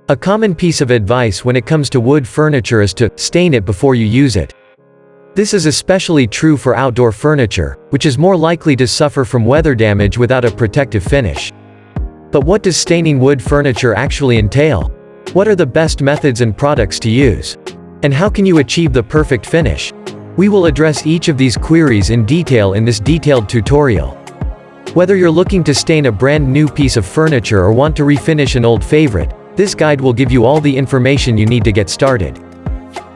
A common piece of advice when it comes to wood furniture is to stain it before you use it. This is especially true for outdoor furniture, which is more likely to suffer from weather damage without a protective finish. But what does staining wood furniture actually entail? What are the best methods and products to use? And how can you achieve the perfect finish? We will address each of these queries in detail in this detailed tutorial. Whether you're looking to stain a brand new piece of furniture or want to refinish an old favorite, this guide will give you all the information you need to get started.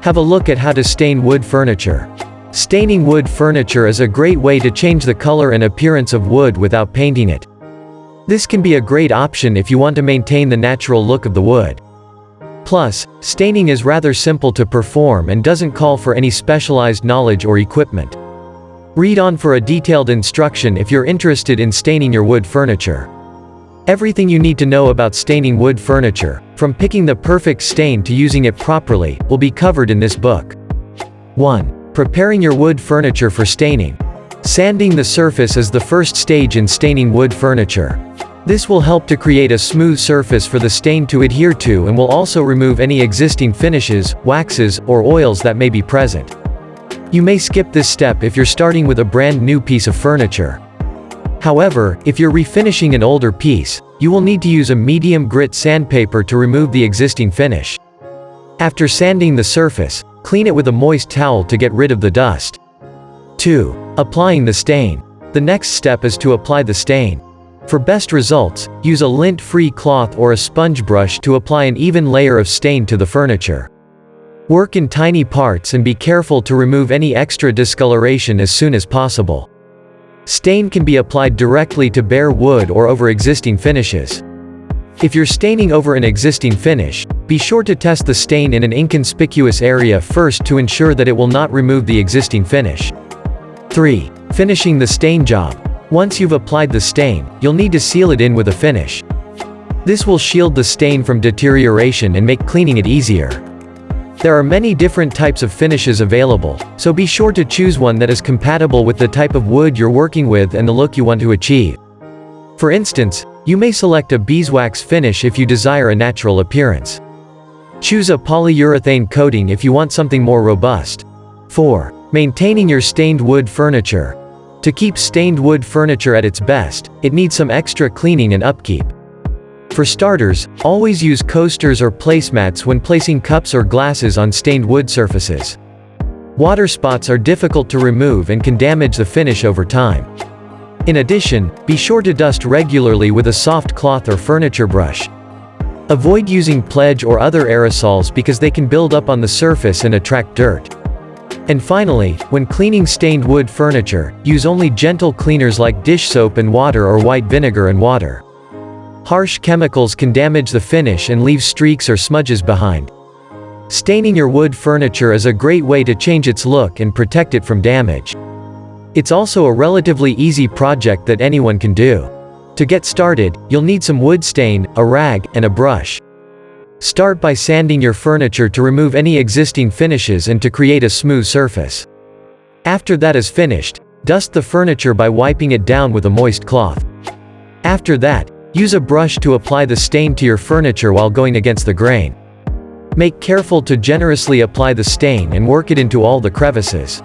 Have a look at how to stain wood furniture. Staining wood furniture is a great way to change the color and appearance of wood without painting it. This can be a great option if you want to maintain the natural look of the wood. Plus, staining is rather simple to perform and doesn't call for any specialized knowledge or equipment. Read on for a detailed instruction if you're interested in staining your wood furniture. Everything you need to know about staining wood furniture, from picking the perfect stain to using it properly, will be covered in this book. 1. Preparing your wood furniture for staining. Sanding the surface is the first stage in staining wood furniture. This will help to create a smooth surface for the stain to adhere to and will also remove any existing finishes, waxes, or oils that may be present. You may skip this step if you're starting with a brand new piece of furniture. However, if you're refinishing an older piece, you will need to use a medium grit sandpaper to remove the existing finish. After sanding the surface, clean it with a moist towel to get rid of the dust. 2. Applying the stain. The next step is to apply the stain. For best results, use a lint-free cloth or a sponge brush to apply an even layer of stain to the furniture. Work in tiny parts and be careful to remove any extra discoloration as soon as possible. Stain can be applied directly to bare wood or over existing finishes. If you're staining over an existing finish, be sure to test the stain in an inconspicuous area first to ensure that it will not remove the existing finish. 3. Finishing the stain job. Once you've applied the stain, you'll need to seal it in with a finish. This will shield the stain from deterioration and make cleaning it easier. There are many different types of finishes available, so be sure to choose one that is compatible with the type of wood you're working with and the look you want to achieve. For instance, you may select a beeswax finish if you desire a natural appearance. Choose a polyurethane coating if you want something more robust. 4. Maintaining your stained wood furniture. To keep stained wood furniture at its best, it needs some extra cleaning and upkeep. For starters, always use coasters or placemats when placing cups or glasses on stained wood surfaces. Water spots are difficult to remove and can damage the finish over time. In addition, be sure to dust regularly with a soft cloth or furniture brush. Avoid using pledge or other aerosols because they can build up on the surface and attract dirt. And finally, when cleaning stained wood furniture, use only gentle cleaners like dish soap and water or white vinegar and water. Harsh chemicals can damage the finish and leave streaks or smudges behind. Staining your wood furniture is a great way to change its look and protect it from damage. It's also a relatively easy project that anyone can do. To get started, you'll need some wood stain, a rag, and a brush. Start by sanding your furniture to remove any existing finishes and to create a smooth surface. After that is finished, dust the furniture by wiping it down with a moist cloth. After that, use a brush to apply the stain to your furniture while going against the grain. Make careful to generously apply the stain and work it into all the crevices.